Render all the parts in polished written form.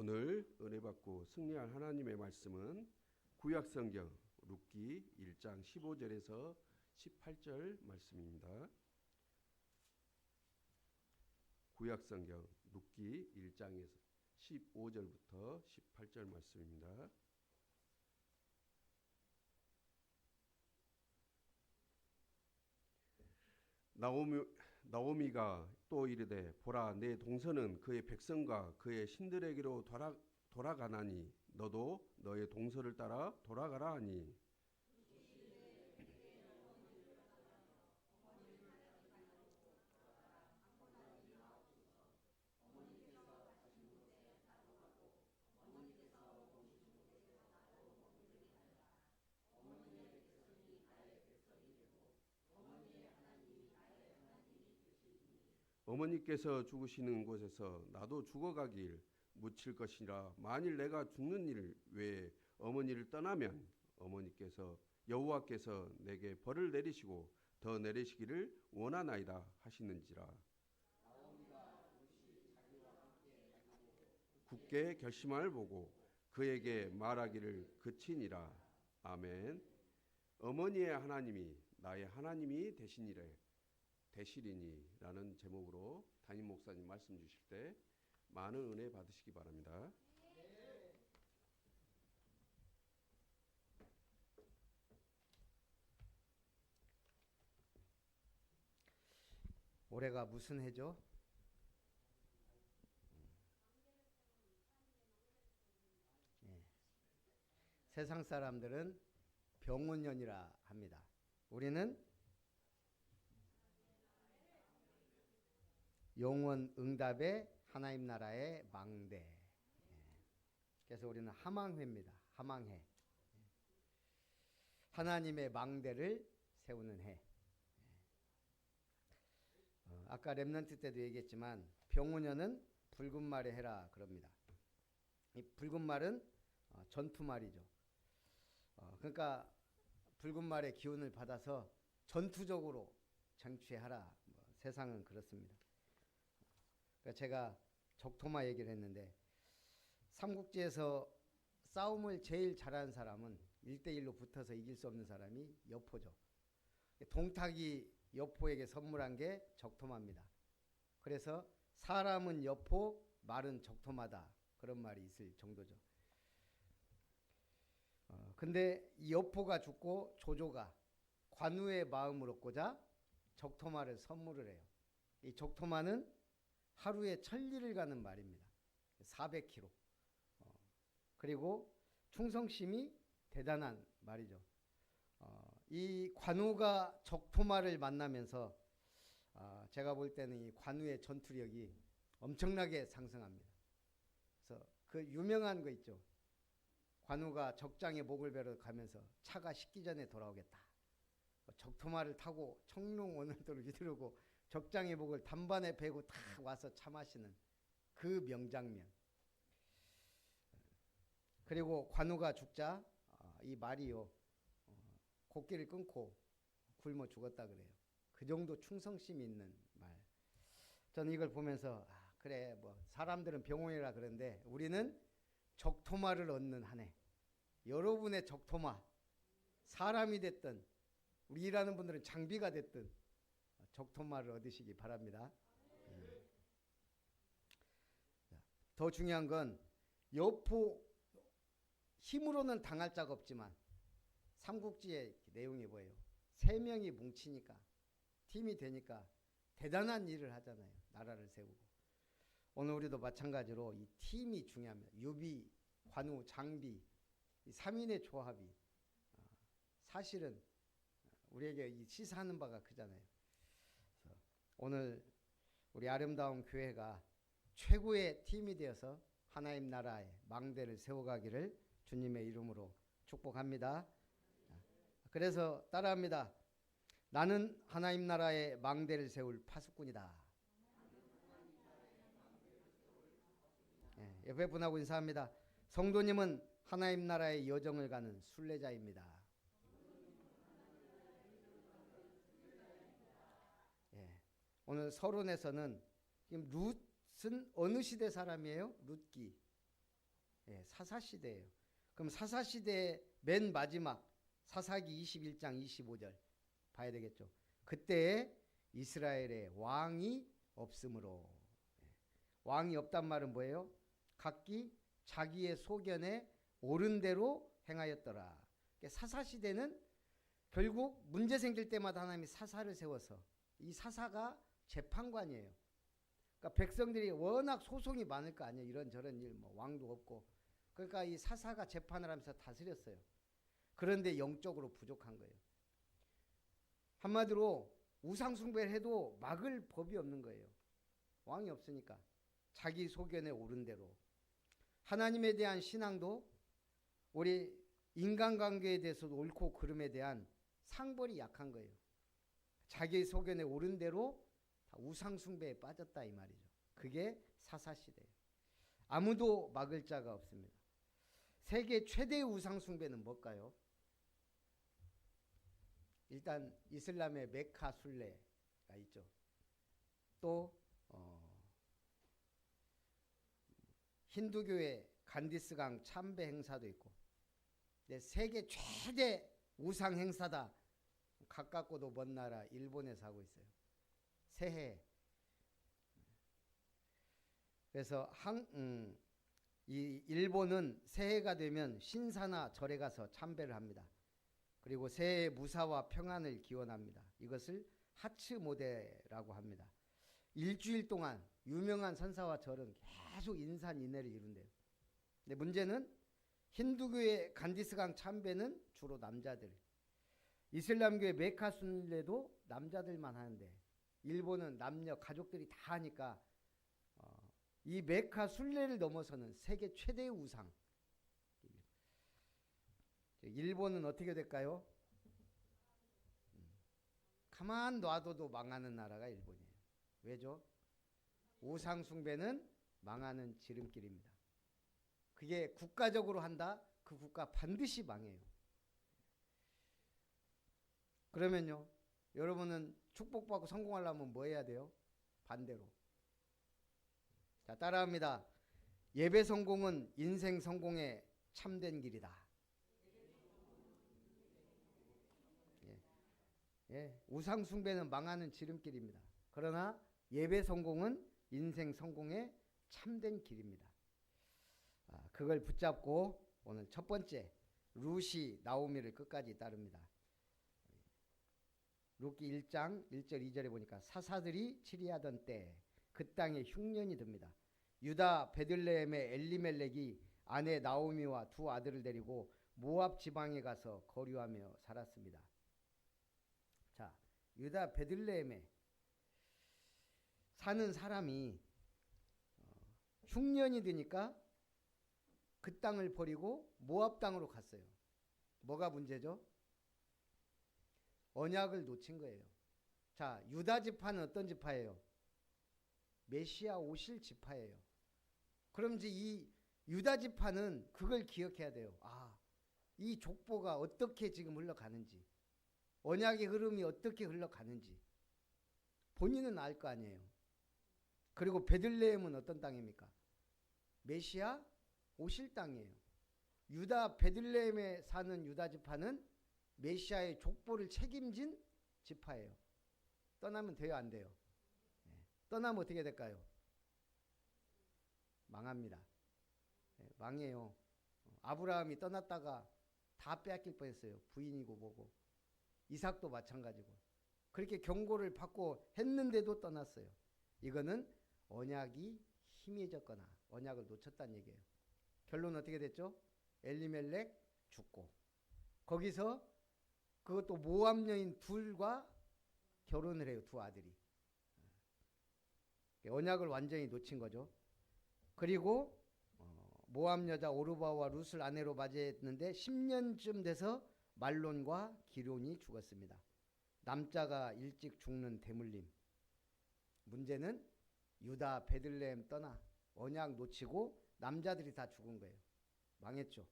오늘 은혜 받고 승리할 하나님의 말씀은 구약성경 룻기 1장 15절에서 18절 말씀입니다. 구약성경 룻기 1장에서 15절부터 18절 말씀입니다. 나오미가 또 이르되 보라 내 동서는 그의 백성과 그의 신들에게로 돌아가나니 너도 너의 동서를 따라 돌아가라 하니 어머니께서 죽으시는 곳에서 나도 죽어가길 묻힐 것이라 만일 내가 죽는 일 외에 어머니를 떠나면 어머니께서 여호와께서 내게 벌을 내리시고 더 내리시기를 원하나이다 하시는지라. 굳게 결심을 보고 그에게 말하기를 그치니라. 아멘. 어머니의 하나님이 나의 하나님이 되시리니라는 제목으로 담임 목사님 말씀 주실 때 많은 은혜 받으시기 바랍니다. 올해가 무슨 해죠? 세상 사람들은 병원년이라 합니다. 우리는 영원 응답의 하나님 나라의 망대. 그래서 우리는 하망회입니다. 하망회. 하나님의 망대를 세우는 해. 아까 렘넌트 때도 얘기했지만 병원년은 붉은 말의 해라 그럽니다. 이 붉은 말은 전투말이죠. 그러니까 붉은 말의 기운을 받아서 전투적으로 쟁취하라. 세상은 그렇습니다. 그러니까 제가 적토마 얘기를 했는데 삼국지에서 싸움을 제일 잘하는 사람은 1대1로 붙어서 이길 수 없는 사람이 여포죠. 동탁이 여포에게 선물한 게 적토마입니다. 그래서 사람은 여포, 말은 적토마다 그런 말이 있을 정도죠. 근데 이 여포가 죽고 조조가 관우의 마음을 얻고자 적토마를 선물을 해요. 이 적토마는 하루에 1000리를 가는 말입니다. 400km. 그리고 충성심이 대단한 말이죠. 이 관우가 적토마를 만나면서 제가 볼 때는 이 관우의 전투력이 엄청나게 상승합니다. 그래서 그 유명한 거 있죠. 관우가 적장에 목을 베러 가면서 차가 식기 전에 돌아오겠다. 적토마를 타고 청룡원을도를 휘두르고 적장의 목을 단반에 베고 탁 와서 차 마시는 그 명장면. 그리고 관우가 죽자 이 말이요 곡기를 끊고 굶어 죽었다 그래요. 그 정도 충성심이 있는 말. 저는 이걸 보면서 그래 뭐 사람들은 병원이라 그러는데 우리는 적토마를 얻는 한 해. 여러분의 적토마, 사람이 됐든 우리 일하는 분들은 장비가 됐든 적토마를 얻으시기 바랍니다. 더 중요한 건 여포 힘으로는 당할 자가 없지만 삼국지의 내용이 뭐예요? 3명이 뭉치니까 팀이 되니까 대단한 일을 하잖아요. 나라를 세우고. 오늘 우리도 마찬가지로 이 팀이 중요합니다. 유비, 관우, 장비 이 3인의 조합이 사실은 우리에게 시사하는 바가 크잖아요. 그래서 오늘 우리 아름다운 교회가 최고의 팀이 되어서 하나님 나라의 망대를 세워가기를 주님의 이름으로 축복합니다. 그래서 따라합니다. 나는 하나님 나라의 망대를 세울 파수꾼이다. 옆에 분하고 인사합니다. 성도님은 하나님 나라의 여정을 가는 순례자입니다. 오늘 서론에서는 지금 룻은 어느 시대 사람이에요? 룻기 예, 사사시대예요. 그럼 사사시대의 맨 마지막 사사기 21장 25절 봐야 되겠죠. 그때 이스라엘에 왕이 없으므로. 왕이 없단 말은 뭐예요? 각기 자기의 소견에 옳은 대로 행하였더라. 사사시대는 결국 문제 생길 때마다 하나님이 사사를 세워서, 이 사사가 재판관이에요. 그러니까 백성들이 워낙 소송이 많을 거 아니에요. 이런저런 일, 뭐 왕도 없고. 그러니까 이 사사가 재판을 하면서 다스렸어요. 그런데 영적으로 부족한 거예요. 한마디로 우상 숭배를 해도 막을 법이 없는 거예요. 왕이 없으니까. 자기 소견에 옳은 대로. 하나님에 대한 신앙도 우리 인간관계에 대해서도 옳고 그름에 대한 상벌이 약한 거예요. 자기 소견에 옳은 대로 우상 숭배에 빠졌다 이 말이죠. 그게 사사시대예요. 아무도 막을 자가 없습니다. 세계 최대의 우상 숭배는 뭘까요? 일단 이슬람의 메카 순례가 있죠. 또 힌두교의 간디스강 참배 행사도 있고. 근데 세계 최대 우상 행사다. 가깝고도 먼 나라 일본에서 하고 있어요. 새해. 그래서 이 일본은 새해가 되면 신사나 절에 가서 참배를 합니다. 그리고 새해 무사와 평안을 기원합니다. 이것을 하츠모데라고 합니다. 일주일 동안 유명한 선사와 절은 계속 인산인해를 이룬대요. 근데 문제는 힌두교의 간디스강 참배는 주로 남자들, 이슬람교의 메카 순례도 남자들만 하는데 일본은 남녀 가족들이 다 하니까 이 메카 순례를 넘어서는 세계 최대의 우상. 일본은 어떻게 될까요? 가만 놔둬도 망하는 나라가 일본이에요. 왜죠? 우상 숭배는 망하는 지름길입니다. 그게 국가적으로 한다? 그 국가 반드시 망해요. 그러면요, 여러분은 축복받고 성공하려면 뭐 해야 돼요? 반대로. 자, 따라합니다. 예배 성공은 인생 성공의 참된 길이다. 우상 숭배는 망하는 지름길입니다. 그러나 예배 성공은 인생 성공의 참된 길입니다. 그걸 붙잡고 오늘 첫 번째 룻이 나오미를 끝까지 따릅니다. 룻기 1장 1절 2절에 보니까 사사들이 치리하던 때 그 땅에 흉년이 듭니다. 유다 베들레헴의 엘리멜렉이 아내 나오미와 두 아들을 데리고 모압 지방에 가서 거류하며 살았습니다. 자, 유다 베들레헴에 사는 사람이 흉년이 드니까 그 땅을 버리고 모압 땅으로 갔어요. 뭐가 문제죠? 언약을 놓친 거예요. 자, 유다 지파는 어떤 지파예요? 메시아 오실 지파예요. 그럼 이제 이 유다 지파는 그걸 기억해야 돼요. 이 족보가 어떻게 지금 흘러가는지, 언약의 흐름이 어떻게 흘러가는지 본인은 알 거 아니에요. 그리고 베들레헴은 어떤 땅입니까? 메시아 오실 땅이에요. 유다 베들레헴에 사는 유다 지파는 메시아의 족보를 책임진 지파예요. 떠나면 돼요, 안 돼요? 떠나면 어떻게 될까요? 망합니다. 망해요. 아브라함이 떠났다가 다 빼앗길 뻔했어요. 부인이고 뭐고. 이삭도 마찬가지고. 그렇게 경고를 받고 했는데도 떠났어요. 이거는 언약이 희미해졌거나 언약을 놓쳤다는 얘기예요. 결론 어떻게 됐죠? 엘리멜렉 죽고, 거기서 그것도 모압 여인 둘과 결혼을 해요. 두 아들이. 언약을 완전히 놓친 거죠. 그리고 모압 여자 오르바와 룻을 아내로 맞이했는데 10년쯤 돼서 말론과 기론이 죽었습니다. 남자가 일찍 죽는 대물림. 문제는 유다 베들레헴 떠나 언약 놓치고 남자들이 다 죽은 거예요. 망했죠.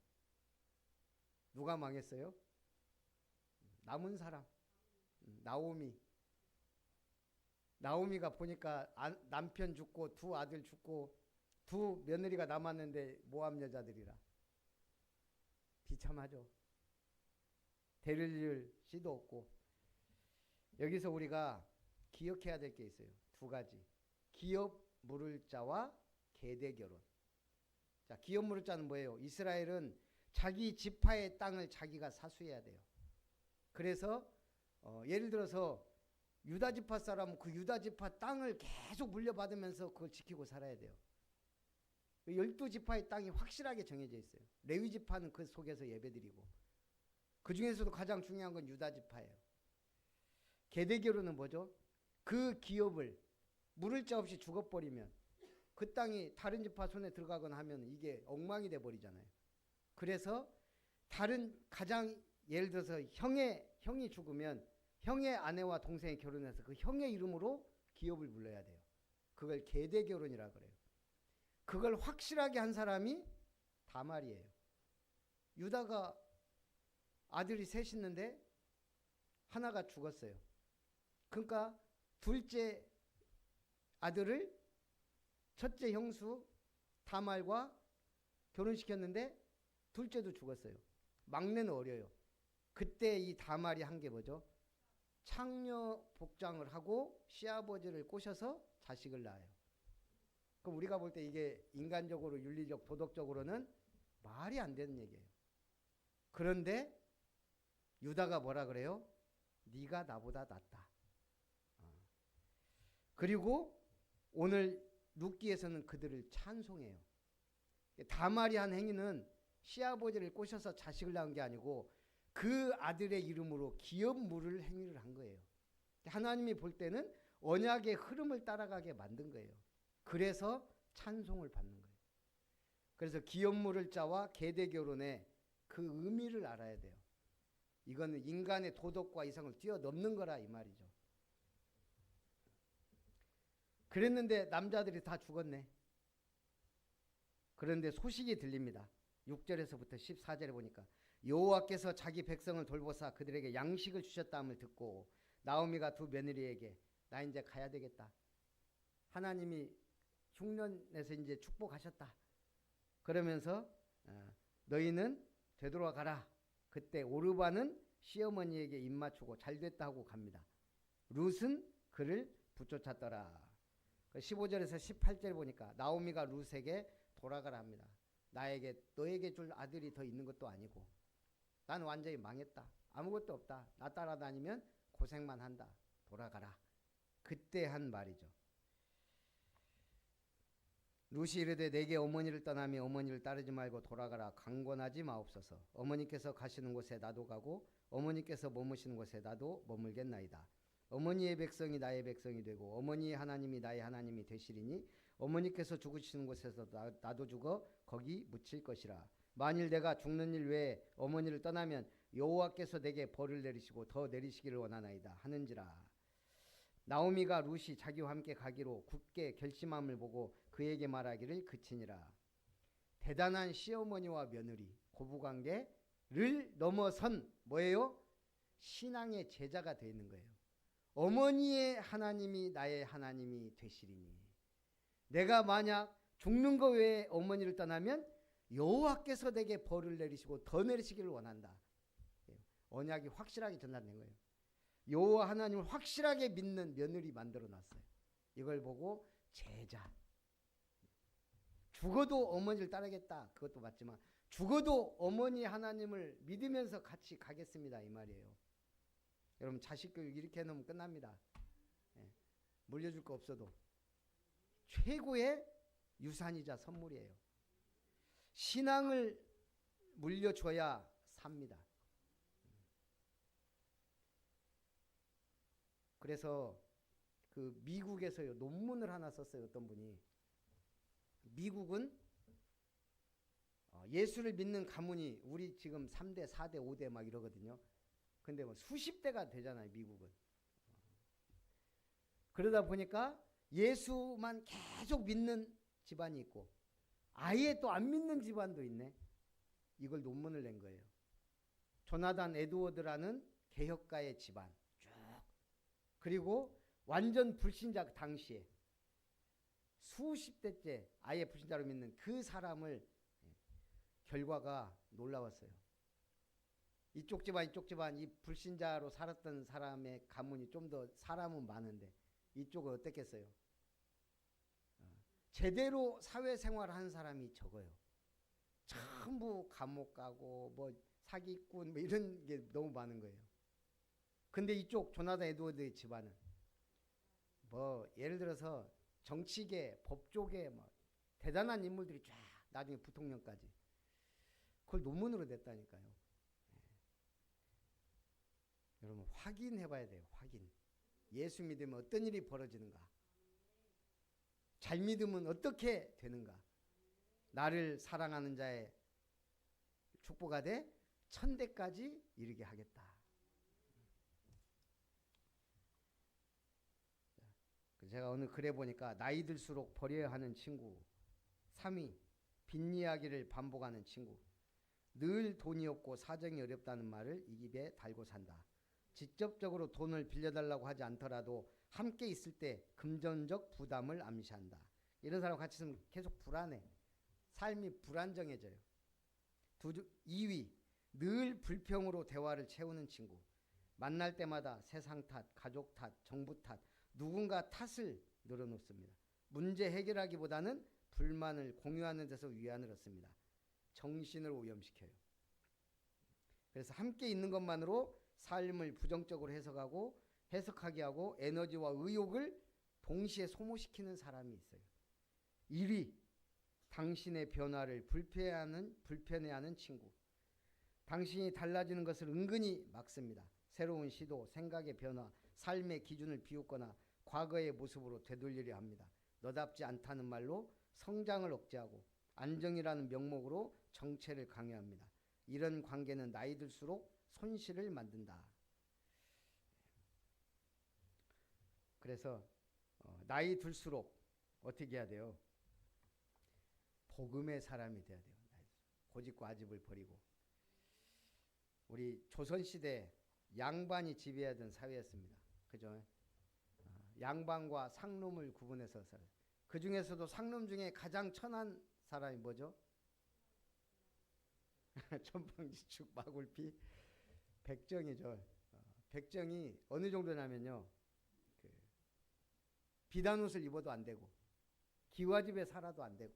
누가 망했어요? 남은 사람. 나오미. 나오미가 보니까 남편 죽고 두 아들 죽고 두 며느리가 남았는데 모함 여자들이라 비참하죠. 데릴 씨도 없고. 여기서 우리가 기억해야 될 게 있어요. 두 가지. 기업 물을 자와 계대 결혼. 자, 기업 물을 자는 뭐예요? 이스라엘은 자기 지파의 땅을 자기가 사수해야 돼요. 그래서 예를 들어서 유다 지파 사람은 그 유다 지파 땅을 계속 물려받으면서 그걸 지키고 살아야 돼요. 12지파의 땅이 확실하게 정해져 있어요. 레위 지파는 그 속에서 예배드리고, 그 중에서도 가장 중요한 건 유다 지파예요. 계대 결혼은 뭐죠? 그 기업을 물을 자 없이 죽어버리면 그 땅이 다른 지파 손에 들어가거나 하면 이게 엉망이 돼버리잖아요. 그래서 다른 가장 예를 들어서 형이 죽으면 형의 아내와 동생이 결혼해서 그 형의 이름으로 기업을 물려야 돼요. 그걸 계대 결혼이라 그래요. 그걸 확실하게 한 사람이 다말이에요. 유다가 아들이 셋 있는데 하나가 죽었어요. 그러니까 둘째 아들을 첫째 형수 다말과 결혼시켰는데 둘째도 죽었어요. 막내는 어려요. 그때 이 다말이 한 게 뭐죠? 창녀 복장을 하고 시아버지를 꼬셔서 자식을 낳아요. 그럼 우리가 볼 때 이게 인간적으로 윤리적 도덕적으로는 말이 안 되는 얘기예요. 그런데 유다가 뭐라 그래요? 네가 나보다 낫다. 그리고 오늘 룻기에서는 그들을 찬송해요. 다말이 한 행위는 시아버지를 꼬셔서 자식을 낳은 게 아니고 그 아들의 이름으로 기업 물을 행위를 한 거예요. 하나님이 볼 때는 언약의 흐름을 따라가게 만든 거예요. 그래서 찬송을 받는 거예요. 그래서 기업 물을 자와 계대 결혼의 그 의미를 알아야 돼요. 이거는 인간의 도덕과 이상을 뛰어넘는 거라 이 말이죠. 그랬는데 남자들이 다 죽었네. 그런데 소식이 들립니다. 6절에서부터 14절에 보니까 여호와께서 자기 백성을 돌보사 그들에게 양식을 주셨다함을 듣고 나오미가 두 며느리에게 나 이제 가야 되겠다. 하나님이 흉년에서 이제 축복하셨다. 그러면서 너희는 되돌아가라. 그때 오르바는 시어머니에게 입맞추고 잘됐다 하고 갑니다. 룻은 그를 붙쫓았더라. 15절에서 18절 보니까 나오미가 룻에게 돌아가라 합니다. 너에게 줄 아들이 더 있는 것도 아니고 난 완전히 망했다. 아무것도 없다. 나 따라다니면 고생만 한다. 돌아가라. 그때 한 말이죠. 룻이 이르되 내게 어머니를 떠나며 어머니를 따르지 말고 돌아가라. 강권하지 마옵소서. 어머니께서 가시는 곳에 나도 가고 어머니께서 머무시는 곳에 나도 머물겠나이다. 어머니의 백성이 나의 백성이 되고 어머니의 하나님이 나의 하나님이 되시리니 어머니께서 죽으시는 곳에서 나도 죽어 거기 묻힐 것이라. 만일 내가 죽는 일 외에 어머니를 떠나면 여호와께서 내게 벌을 내리시고 더 내리시기를 원하나이다 하는지라. 나오미가 룻이 자기와 함께 가기로 굳게 결심함을 보고 그에게 말하기를 그치니라. 대단한 시어머니와 며느리 고부관계를 넘어선 뭐예요? 신앙의 제자가 되어 있는 거예요. 어머니의 하나님이 나의 하나님이 되시리니 내가 만약 죽는 것 외에 어머니를 떠나면 여호와께서 내게 벌을 내리시고 더 내리시기를 원한다. 언약이 확실하게 전달된 거예요. 여호와 하나님을 확실하게 믿는 며느리 만들어놨어요. 이걸 보고 제자. 죽어도 어머니를 따르겠다. 그것도 맞지만 죽어도 어머니 하나님을 믿으면서 같이 가겠습니다. 이 말이에요. 여러분 자식 교육 이렇게 해놓으면 끝납니다. 물려줄 거 없어도. 최고의 유산이자 선물이에요. 신앙을 물려줘야 삽니다. 그래서 그 미국에서요 논문을 하나 썼어요. 어떤 분이. 미국은 예수를 믿는 가문이 우리 지금 3대, 4대, 5대 막 이러거든요. 근데 뭐 수십 대가 되잖아요. 미국은. 그러다 보니까 예수만 계속 믿는 집안이 있고 아예 또 안 믿는 집안도 있네. 이걸 논문을 낸 거예요. 조나단 에드워드라는 개혁가의 집안 쭉. 그리고 완전 불신자 당시에 수십 대째 아예 불신자로 믿는 그 사람을 결과가 놀라웠어요. 이쪽 집안 이 불신자로 살았던 사람의 가문이 좀 더 사람은 많은데 이쪽은 어땠겠어요? 제대로 사회생활을 하는 사람이 적어요. 전부 감옥 가고 뭐 사기꾼 뭐 이런 게 너무 많은 거예요. 근데 이쪽 조나단 에드워드의 집안은 뭐 예를 들어서 정치계, 법조계 뭐 대단한 인물들이 쫙 나중에 부통령까지 그걸 논문으로 냈다니까요. 여러분 확인해 봐야 돼요. 확인. 예수 믿으면 어떤 일이 벌어지는가? 잘 믿으면 어떻게 되는가? 나를 사랑하는 자의 축복하되 천대까지 이르게 하겠다. 제가 어느 글에 보니까 나이 들수록 버려야 하는 친구 3위 빚이야기를 반복하는 친구 늘 돈이 없고 사정이 어렵다는 말을 이 입에 달고 산다. 직접적으로 돈을 빌려달라고 하지 않더라도 함께 있을 때 금전적 부담을 암시한다. 이런 사람 같이 있으면 계속 불안해. 삶이 불안정해져요. 2위 늘 불평으로 대화를 채우는 친구 만날 때마다 세상 탓, 가족 탓, 정부 탓 누군가 탓을 늘어놓습니다. 문제 해결하기보다는 불만을 공유하는 데서 위안을 얻습니다. 정신을 오염시켜요. 그래서 함께 있는 것만으로 삶을 부정적으로 해석하게 하고 에너지와 의욕을 동시에 소모시키는 사람이 있어요. 1위 당신의 변화를 불편해하는 친구. 당신이 달라지는 것을 은근히 막습니다. 새로운 시도, 생각의 변화, 삶의 기준을 비웃거나 과거의 모습으로 되돌리려 합니다. 너답지 않다는 말로 성장을 억제하고 안정이라는 명목으로 정체를 강요합니다. 이런 관계는 나이 들수록 손실을 만든다. 그래서 나이 들수록 어떻게 해야 돼요? 복음의 사람이 돼야 돼요. 고집과 아집을 버리고. 우리 조선시대 양반이 지배하던 사회였습니다. 그죠? 양반과 상놈을 구분해서 살아요. 그 중에서도 상놈 중에 가장 천한 사람이 뭐죠? 천방지축 마굴피 백정이죠. 백정이 어느 정도냐면요. 비단 옷을 입어도 안 되고 기와집에 살아도 안 되고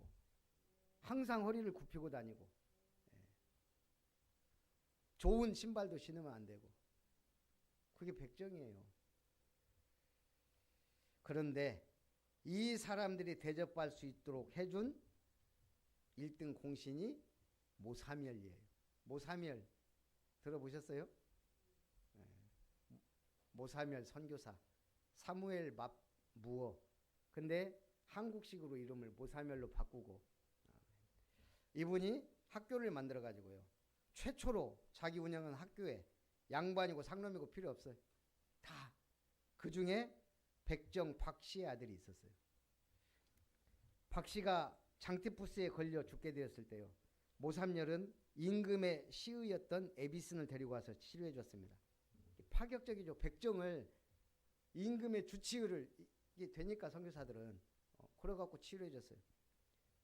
항상 허리를 굽히고 다니고 좋은 신발도 신으면 안 되고 그게 백정이에요. 그런데 이 사람들이 대접할 수 있도록 해준 1등 공신이 모사멸이에요. 모사멸 들어보셨어요? 모사멸 선교사 사무엘 무어. 근데 한국식으로 이름을 모사멸로 바꾸고 이분이 학교를 만들어 가지고요. 최초로 자기 운영한 학교에 양반이고 상놈이고 필요 없어요. 다 그 중에 백정 박씨의 아들이 있었어요. 박씨가 장티푸스에 걸려 죽게 되었을 때요. 모삼열은 임금의 시의였던 에비슨을 데리고 와서 치료해 줬습니다. 파격적이죠. 백정을 임금의 주치의를 이게 되니까 선교사들은 그래갖고 치료해 줬어요.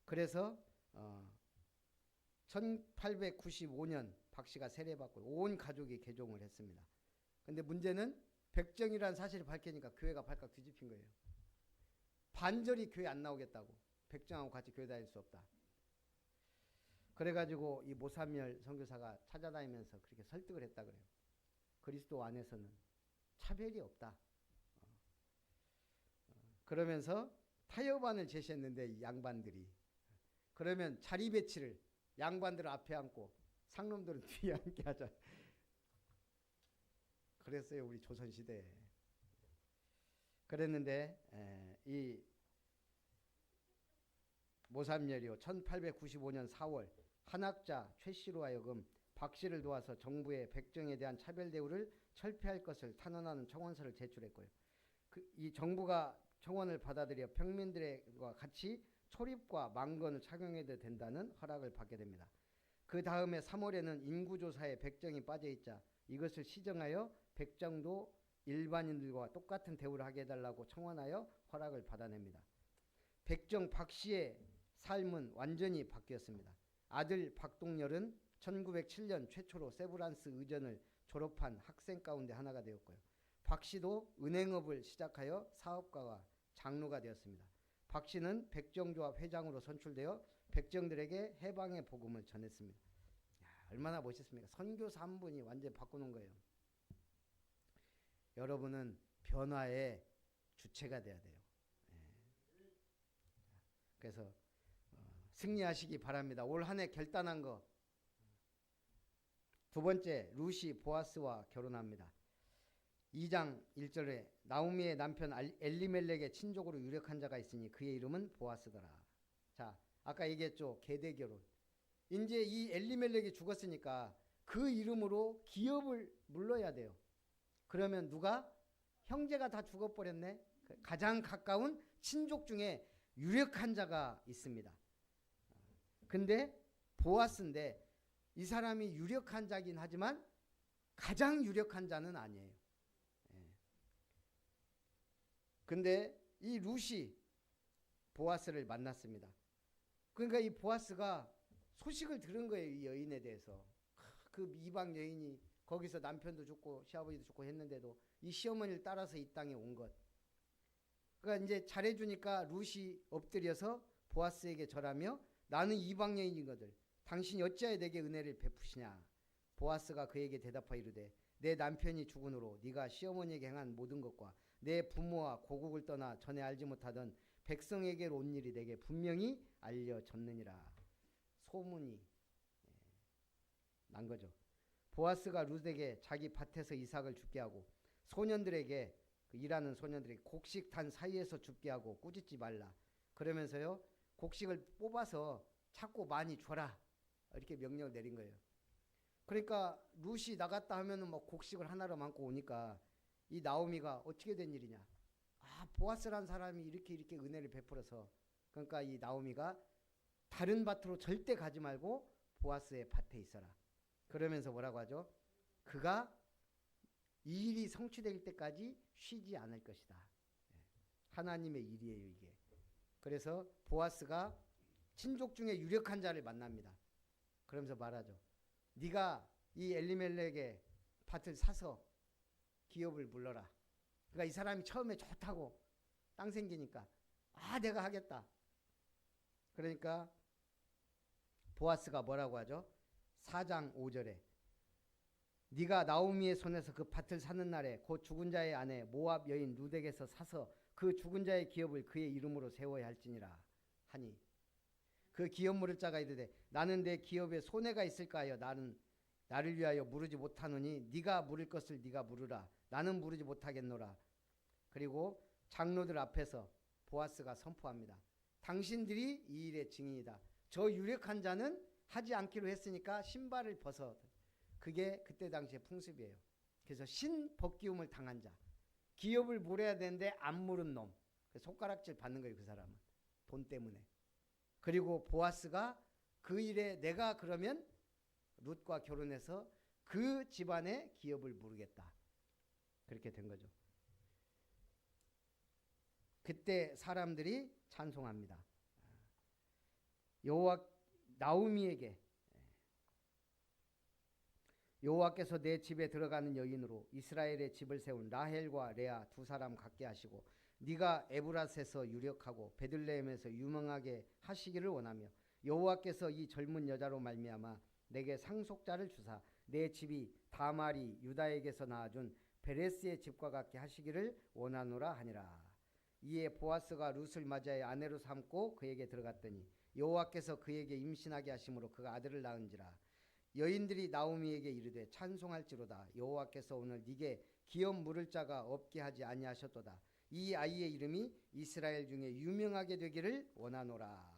그래서 1895년 박씨가 세례받고 온 가족이 개종을 했습니다. 근데 문제는 백정이라는 사실을 밝히니까 교회가 발칵 뒤집힌 거예요. 반절이 교회 안 나오겠다고. 백정하고 같이 교회 다닐 수 없다. 그래가지고 이 모삼열 선교사가 찾아다니면서 그렇게 설득을 했다 그래요. 그리스도 안에서는 차별이 없다. 그러면서 타협안을 제시했는데 이 양반들이 그러면 자리 배치를 양반들을 앞에 앉고 상놈들은 뒤에 앉게 하자. 그랬어요. 우리 조선시대에. 그랬는데 이 모삼열이요 1895년 4월 한학자 최씨로 하여금 박씨를 도와서 정부의 백정에 대한 차별 대우를 철폐할 것을 탄원하는 청원서를 제출했고요. 이 정부가 청원을 받아들여 평민들과 같이 초립과 망건을 착용해도 된다는 허락을 받게 됩니다. 그 다음에 3월에는 인구조사에 백정이 빠져있자 이것을 시정하여 백정도 일반인들과 똑같은 대우를 하게 해달라고 청원하여 허락을 받아냅니다. 백정 박씨의 삶은 완전히 바뀌었습니다. 아들 박동열은 1907년 최초로 세브란스 의전을 졸업한 학생 가운데 하나가 되었고요. 박 씨도 은행업을 시작하여 사업가와 장로가 되었습니다. 박 씨는 백정조합 회장으로 선출되어 백정들에게 해방의 복음을 전했습니다. 야, 얼마나 멋있습니까? 선교사 한 분이 완전히 바꾸는 거예요. 여러분은 변화의 주체가 돼야 돼요. 그래서 승리하시기 바랍니다. 올 한 해 결단한 거. 두 번째, 루시 보아스와 결혼합니다. 2장 1절에 나오미의 남편 엘리멜렉의 친족으로 유력한 자가 있으니 그의 이름은 보아스더라. 자, 아까 얘기했죠. 계대 결혼. 이제 이 엘리멜렉이 죽었으니까 그 이름으로 기업을 물러야 돼요. 그러면 누가? 형제가 다 죽어버렸네. 가장 가까운 친족 중에 유력한 자가 있습니다. 근데 보아스인데 이 사람이 유력한 자긴 하지만 가장 유력한 자는 아니에요. 근데 이 루시 보아스를 만났습니다. 그러니까 이 보아스가 소식을 들은 거예요. 이 여인에 대해서. 그 이방 여인이 거기서 남편도 죽고 시아버지도 죽고 했는데도 이 시어머니를 따라서 이 땅에 온 것. 그러니까 이제 잘해주니까 루시 엎드려서 보아스에게 절하며 나는 이방 여인이거든. 당신이 어찌하여 내게 은혜를 베푸시냐. 보아스가 그에게 대답하여 이르되 내 남편이 죽은 후로 네가 시어머니에게 행한 모든 것과 내 부모와 고국을 떠나 전에 알지 못하던 백성에게로 온 일이 내게 분명히 알려졌느니라. 소문이 난 거죠. 보아스가 룻에게 자기 밭에서 이삭을 죽게 하고 소년들에게 그 일하는 소년들에게 곡식 단 사이에서 죽게 하고 꾸짖지 말라. 그러면서요 곡식을 뽑아서 자꾸 많이 줘라. 이렇게 명령을 내린 거예요. 그러니까 룻이 나갔다 하면은 뭐 곡식을 하나로 많고 오니까 이 나오미가 어떻게 된 일이냐. 아, 보아스란 사람이 이렇게 은혜를 베풀어서 그러니까 이 나오미가 다른 밭으로 절대 가지 말고 보아스의 밭에 있어라. 그러면서 뭐라고 하죠? 그가 이 일이 성취될 때까지 쉬지 않을 것이다. 하나님의 일이에요, 이게. 그래서 보아스가 친족 중에 유력한 자를 만납니다. 그러면서 말하죠. 네가 이 엘리멜렉의 밭을 사서 기업을 물러라. 그러니까 이 사람이 처음에 좋다고 땅 생기니까 아 내가 하겠다. 그러니까 보아스가 뭐라고 하죠? 4장 5절에 네가 나오미의 손에서 그 밭을 사는 날에 곧 죽은 자의 아내 모압 여인 룻에게서 사서 그 죽은 자의 기업을 그의 이름으로 세워야 할지니라 하니 그 기업 물을 자가 이르되 나는 내 기업에 손해가 있을까 하여 나를 위하여 물으지 못하노니 네가 물을 것을 네가 물으라. 나는 물으지 못하겠노라. 그리고 장로들 앞에서 보아스가 선포합니다. 당신들이 이 일의 증인이다. 저 유력한 자는 하지 않기로 했으니까 신발을 벗어. 그게 그때 당시의 풍습이에요. 그래서 신벗기움을 당한 자. 기업을 물어야 되는데 안 물은 놈. 손가락질 받는 거예요. 그 사람은. 돈 때문에. 그리고 보아스가 그 일에 내가 그러면 룻과 결혼해서 그 집안의 기업을 물으겠다. 그렇게 된 거죠. 그때 사람들이 찬송합니다. 나오미에게 여호와께서 내 집에 들어가는 여인으로 이스라엘의 집을 세운 라헬과 레아 두 사람 같게 하시고 네가 에브라스에서 유력하고 베들레헴에서 유명하게 하시기를 원하며 여호와께서 이 젊은 여자로 말미암아 내게 상속자를 주사 내 집이 다말이 유다에게서 낳아준 베레스의 집과 같게 하시기를 원하노라 하니라. 이에 보아스가 룻을 맞이하여 아내로 삼고 그에게 들어갔더니 여호와께서 그에게 임신하게 하심으로 그가 아들을 낳은지라. 여인들이 나오미에게 이르되 찬송할지로다. 여호와께서 오늘 네게 기업 물을 자가 없게 하지 아니하셨도다. 이 아이의 이름이 이스라엘 중에 유명하게 되기를 원하노라.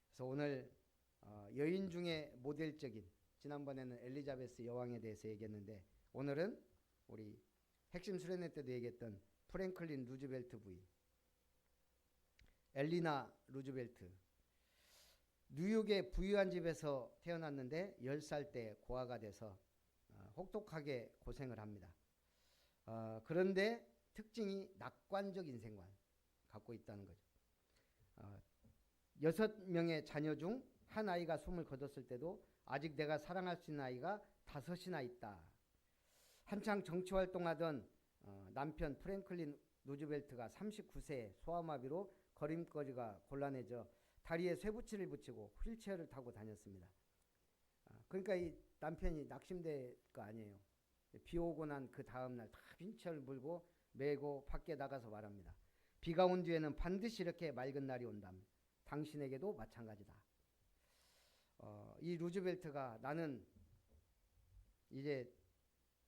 그래서 오늘 여인 중에 모델적인, 지난번에는 엘리자베스 여왕에 대해서 얘기했는데 오늘은 우리 핵심 수련회 때도 얘기했던 프랭클린 루즈벨트 부인, 엘리나 루즈벨트. 뉴욕의 부유한 집에서 태어났는데 10살 때 고아가 돼서 혹독하게 고생을 합니다. 그런데 특징이 낙관적 인생관. 갖고 있다는 거죠. 6명의 자녀 중 한 아이가 숨을 거뒀을 때도 아직 내가 사랑할 수 있는 아이가 5이나 있다. 한창 정치 활동하던 남편 프랭클린 루즈벨트가 39세에 소아마비로 걸음걸이가 곤란해져 다리에 쇠붙이를 붙이고 휠체어를 타고 다녔습니다. 그러니까 이 남편이 낙심될 거 아니에요. 비 오고 난 그 다음날 다 휠체어를 물고 메고 밖에 나가서 말합니다. 비가 온 뒤에는 반드시 이렇게 맑은 날이 온담. 당신에게도 마찬가지다. 이 루즈벨트가 나는 이제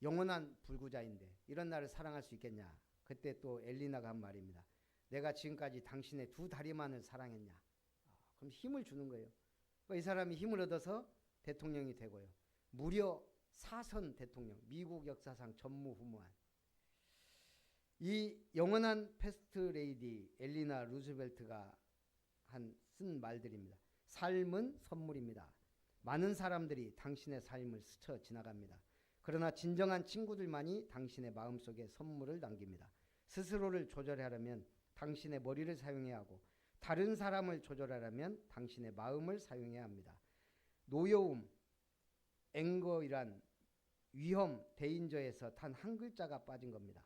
영원한 불구자인데 이런 나를 사랑할 수 있겠냐. 그때 또 엘리나가 한 말입니다. 내가 지금까지 당신의 2 다리만을 사랑했냐. 그럼 힘을 주는 거예요. 이 사람이 힘을 얻어서 대통령이 되고요. 무려 4선 대통령, 미국 역사상 전무후무한 이 영원한 패스트 레이디 엘리나 루즈벨트가 쓴 말들입니다. 삶은 선물입니다. 많은 사람들이 당신의 삶을 스쳐 지나갑니다. 그러나 진정한 친구들만이 당신의 마음속에 선물을 남깁니다. 스스로를 조절하려면 당신의 머리를 사용해야 하고 다른 사람을 조절하려면 당신의 마음을 사용해야 합니다. 노여움, 앵거이란 위험, 데인저에서 단 한 글자가 빠진 겁니다.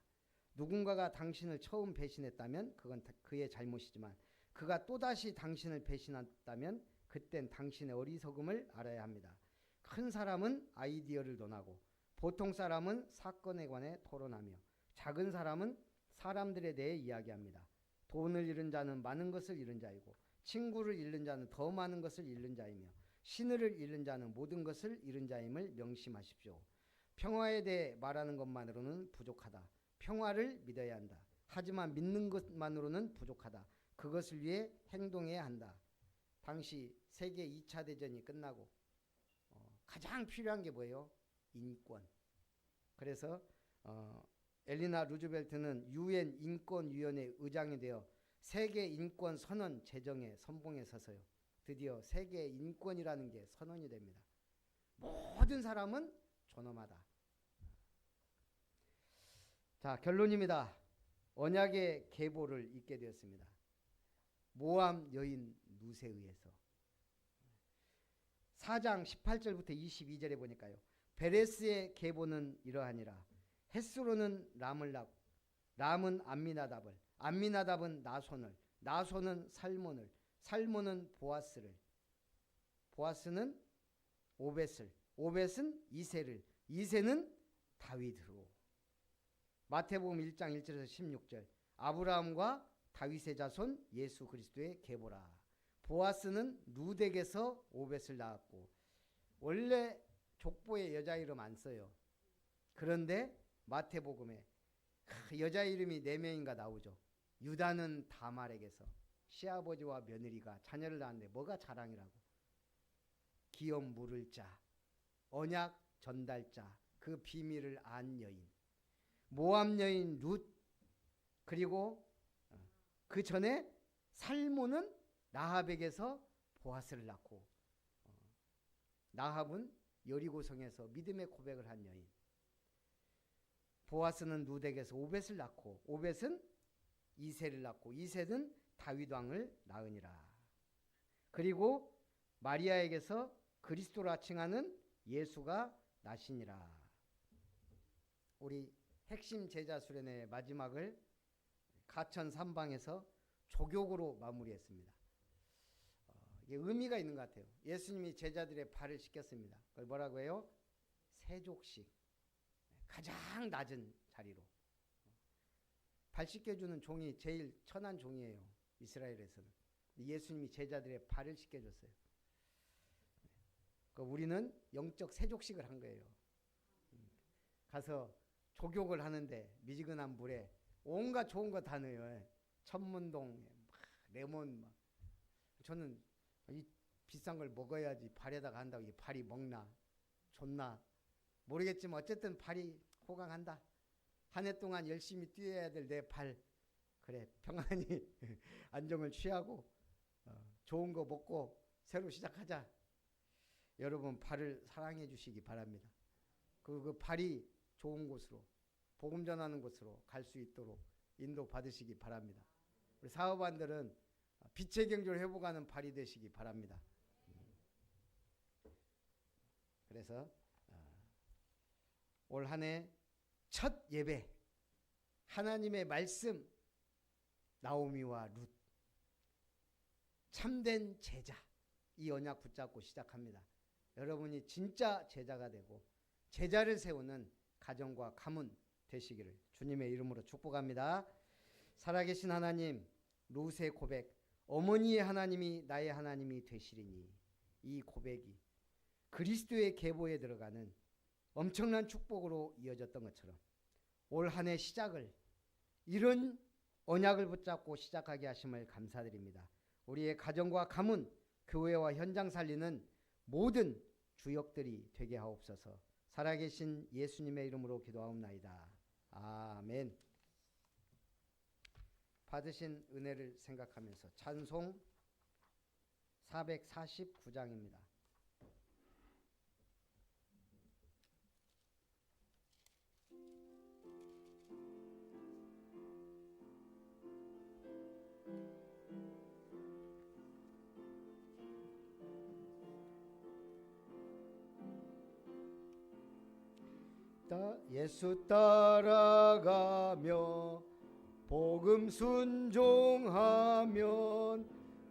누군가가 당신을 처음 배신했다면 그건 그의 잘못이지만 그가 또다시 당신을 배신했다면 그땐 당신의 어리석음을 알아야 합니다. 큰 사람은 아이디어를 논하고 보통 사람은 사건에 관해 토론하며 작은 사람은 사람들에 대해 이야기합니다. 돈을 잃은 자는 많은 것을 잃은 자이고 친구를 잃는 자는 더 많은 것을 잃는 자이며 신의를 잃는 자는 모든 것을 잃은 자임을 명심하십시오. 평화에 대해 말하는 것만으로는 부족하다. 평화를 믿어야 한다. 하지만 믿는 것만으로는 부족하다. 그것을 위해 행동해야 한다. 당시 세계 2차 대전이 끝나고 가장 필요한 게 뭐예요? 인권. 그래서 엘리나 루즈벨트는 유엔 인권위원회 의장이 되어 세계 인권 선언 제정에 선봉에 서서요. 드디어 세계 인권이라는 게 선언이 됩니다. 모든 사람은 존엄하다. 자, 결론입니다. 언약의 계보를 읽게 되었습니다. 모함 여인 룻에 의해서 4장 18절부터 22절에 보니까요. 베레스의 계보는 이러하니라. 헷스로는 람을 낳고 람은 암미나답을 암미나답은 나손을 나손은 살몬을 살몬은 보아스를 보아스는 오벳을 오벳은 이새를 이새는 다윗으로 마태복음 1장 1절에서 16절 아브라함과 다윗의 자손 예수 그리스도의 계보라. 보아스는 룻에게서 오벳을 낳았고 원래 족보에 여자 이름 안 써요. 그런데 마태복음에 여자 이름이 4명인가 나오죠. 유다는 다말에게서 시아버지와 며느리가 자녀를 낳았는데 뭐가 자랑이라고. 기업 물을 자, 언약 전달자, 그 비밀을 안 여인. 모함 여인 룻, 그리고 그 전에 살몬은 나합에게서 보아스를 낳고 나합은 여리고성에서 믿음의 고백을 한 여인. 보아스는 룻에게서 오벳을 낳고 오벳은 이새를 낳고 이새는 다윗 왕을 낳으니라. 그리고 마리아에게서 그리스도라 칭하는 예수가 나시니라. 우리 핵심 제자 수련의 마지막을 가천 삼방에서 조격으로 마무리했습니다. 이게 의미가 있는 것 같아요. 예수님이 제자들의 발을 씻겼습니다. 그걸 뭐라고 해요? 세족식. 가장 낮은 자리로. 발 씻겨주는 종이 제일 천한 종이에요. 이스라엘에서는. 예수님이 제자들의 발을 씻겨줬어요. 우리는 영적 세족식을 한 거예요. 가서 조격을 하는데 미지근한 물에 온갖 좋은 거 다 넣어요. 천문동, 레몬. 저는 이 비싼 걸 먹어야지 발에다가 한다고 이 발이 먹나 좋나 모르겠지만 어쨌든 발이 호강한다. 한 해 동안 열심히 뛰어야 될 내 발. 그래 평안히 안정을 취하고 좋은 거 먹고 새로 시작하자. 여러분 발을 사랑해 주시기 바랍니다. 그 발이 좋은 곳으로 복음 전하는 곳으로 갈 수 있도록 인도 받으시기 바랍니다. 우리 사업안들은 빛의 경주를 회복하는 발이 되시기 바랍니다. 그래서 올 한 해 첫 예배 하나님의 말씀 나오미와 룻 참된 제자 이 언약 붙잡고 시작합니다. 여러분이 진짜 제자가 되고 제자를 세우는 가정과 가문 되시기를 주님의 이름으로 축복합니다. 살아계신 하나님, 룻의 고백, 어머니의 하나님이 나의 하나님이 되시리니, 이 고백이 그리스도의 계보에 들어가는 엄청난 축복으로 이어졌던 것처럼 올 한 해 시작을 이런 언약을 붙잡고 시작하게 하심을 감사드립니다. 우리의 가정과 가문, 교회와 현장 살리는 모든 주역들이 되게 하옵소서. 살아계신 예수님의 이름으로 기도하옵나이다. 아멘. 받으신 은혜를 생각하면서 찬송 449장입니다. 예수 따라가며 복음 순종하면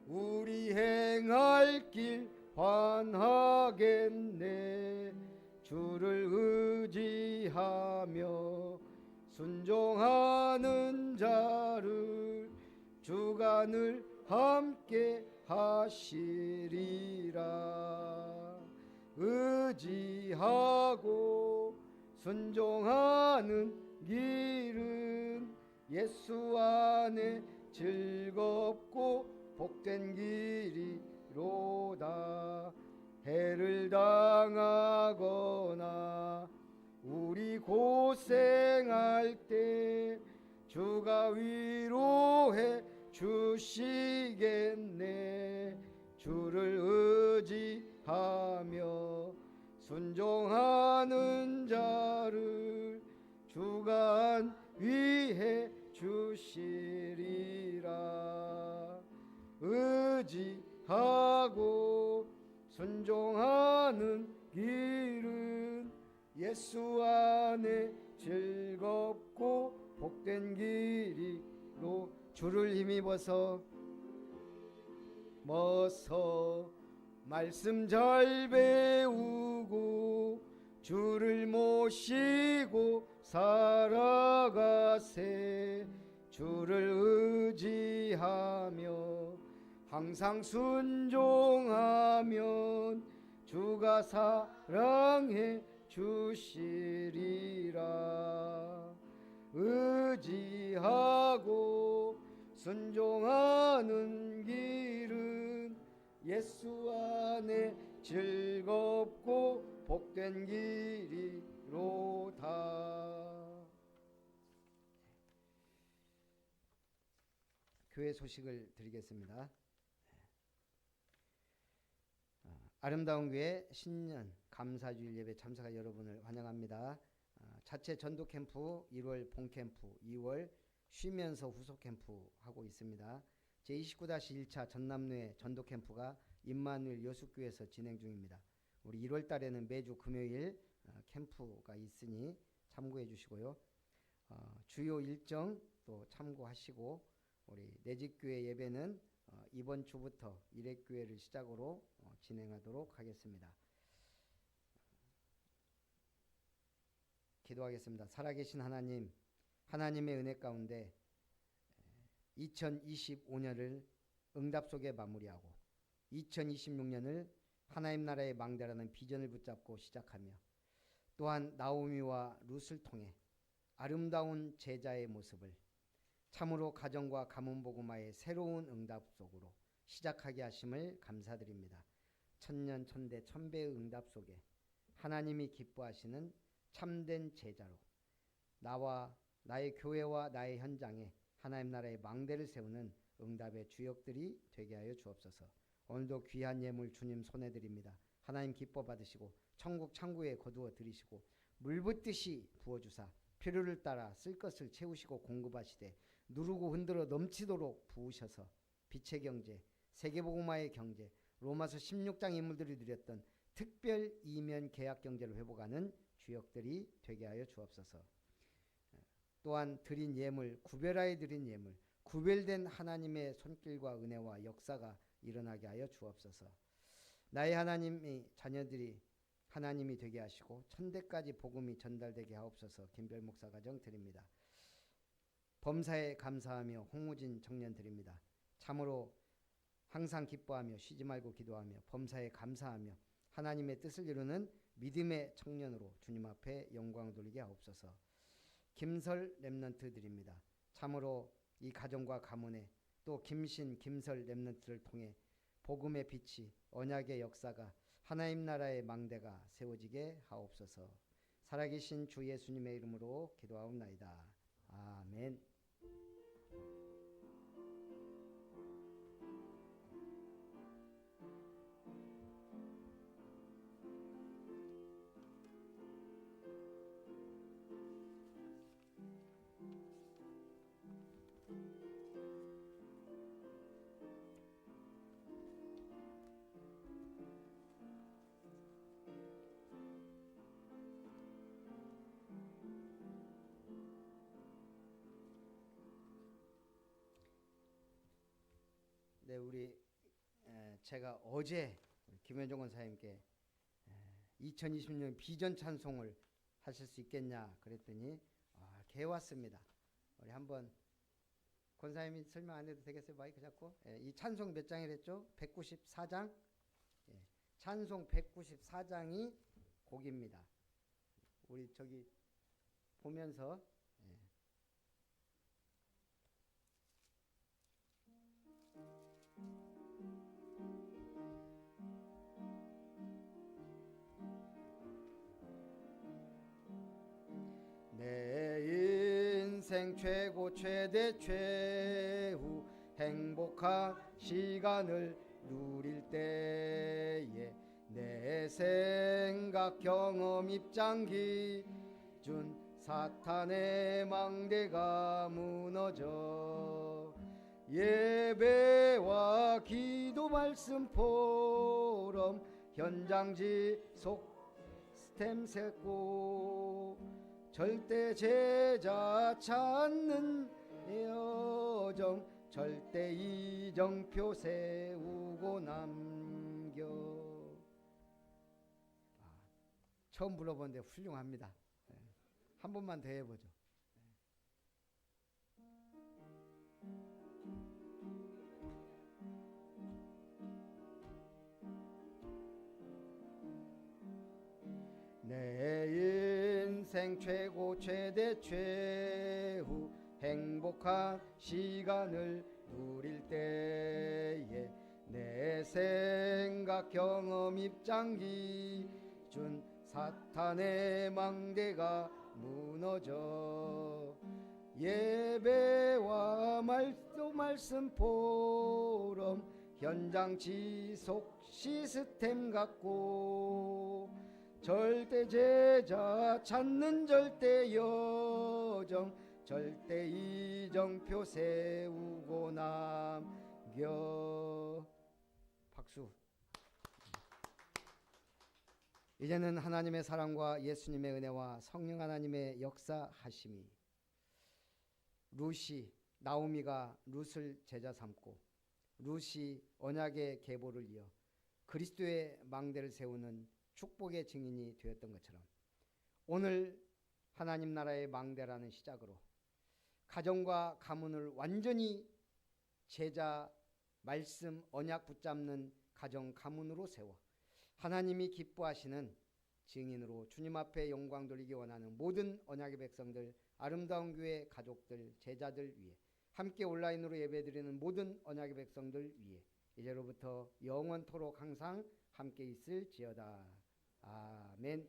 우리 행할 길 환하겠네. 주를 의지하며 순종하는 자를 주가 늘 함께 하시리라. 의지하고 순종하는 길은 예수 안에 즐겁고 복된 길이로다. 해를 당하거나 우리 고생할 때 주가 위로해 주시겠네. 주를 의지하며 순종하는 자를 주가 위해 주시리라. 의지하고 순종하는 길은 예수 안에 즐겁고 복된 길이로 주를 힘입어서 말씀 잘 배우고 주를 모시고 살아가세. 주를 의지하며 항상 순종하면 주가 사랑해 주시리라. 의지하고 순종하는 길은 예수 안에 즐겁고 복된 길이로다. 교회 소식을 드리겠습니다. 아름다운 교회 신년 감사주일 예배 참석한 여러분을 환영합니다. 자체 전도 캠프 1월 본 캠프, 2월 쉬면서 후속 캠프 하고 있습니다. 제29-1차 전남로의 전도 캠프가 임마누엘 여수교회에서 진행 중입니다. 우리 1월 달에는 매주 금요일 캠프가 있으니 참고해 주시고요. 주요 일정 또 참고하시고 우리 내집교회 예배는 이번 주부터 일회교회를 시작으로 진행하도록 하겠습니다. 기도하겠습니다. 살아계신 하나님, 하나님의 은혜 가운데 2025년을 응답 속에 마무리하고 2026년을 하나님 나라의 망대라는 비전을 붙잡고 시작하며 또한 나오미와 룻을 통해 아름다운 제자의 모습을 참으로 가정과 가문 복음화의 새로운 응답 속으로 시작하게 하심을 감사드립니다. 천년 천대 천배의 응답 속에 하나님이 기뻐하시는 참된 제자로 나와 나의 교회와 나의 현장에 하나님 나라의 망대를 세우는 응답의 주역들이 되게 하여 주옵소서. 오늘도 귀한 예물 주님 손에 드립니다. 하나님 기뻐 받으시고 천국 창구에 거두어 들이시고 물붓듯이 부어주사 필요를 따라 쓸 것을 채우시고 공급하시되 누르고 흔들어 넘치도록 부으셔서 빛의 경제, 세계복음화의 경제, 로마서 16장 인물들이 누렸던 특별 이면 계약 경제를 회복하는 주역들이 되게 하여 주옵소서. 또한 드린 예물, 구별하여 드린 예물, 구별된 하나님의 손길과 은혜와 역사가 일어나게 하여 주옵소서. 나의 하나님의 자녀들이 하나님이 되게 하시고 천대까지 복음이 전달되게 하옵소서. 김별 목사 가정 드립니다. 범사에 감사하며 홍우진 청년 드립니다. 참으로 항상 기뻐하며 쉬지 말고 기도하며 범사에 감사하며 하나님의 뜻을 이루는 믿음의 청년으로 주님 앞에 영광 돌리게 하옵소서. 김설 렘넌트 드립니다. 참으로 이 가정과 가문에 또 김신, 김설 렘넌트를 통해 복음의 빛이 언약의 역사가 하나님 나라의 망대가 세워지게 하옵소서. 살아계신 주 예수님의 이름으로 기도하옵나이다. 아멘. 네, 제가 어제 김현종 권사님께 2020년 비전 찬송을 하실 수 있겠냐 그랬더니 개왔습니다. 우리 한번 권사님이 설명 안 해도 되겠어요? 마이크 잡고. 이 찬송 몇 장이랬죠? 194장. 찬송 194장이 곡입니다. 우리 저기 보면서 내 인생 최고 최대 최후 행복한 시간을 누릴 때에 내 생각 경험 입장 기준 사탄의 망대가 무너져 예배와 기도 말씀 포럼 현장 지속 스템 세고 절대 제자 찾는 여정 절대 이정표 세우고 남겨. 처음 불러보는데 훌륭합니다. 한 번만 더 해보죠. 내 인생 최고 최대 최후 행복한 시간을 누릴 때에 내 생각 경험 입장 기준 사탄의 망대가 무너져 예배와 말씀 포럼 현장 지속 시스템 갖고 절대 제자 찾는 절대 여정 절대 이정표 세우고 남겨. 박수. 이제는 하나님의 사랑과 예수님의 은혜와 성령 하나님의 역사하심이 룻이 나오미가 룻을 제자 삼고 룻이 언약의 계보를 이어 그리스도의 망대를 세우는 축복의 증인이 되었던 것처럼 오늘 하나님 나라의 망대라는 시작으로 가정과 가문을 완전히 제자 말씀 언약 붙잡는 가정 가문으로 세워 하나님이 기뻐하시는 증인으로 주님 앞에 영광 돌리기 원하는 모든 언약의 백성들 아름다운 교회 가족들 제자들 위해 함께 온라인으로 예배드리는 모든 언약의 백성들 위해 이제로부터 영원토록 항상 함께 있을지어다. 아멘.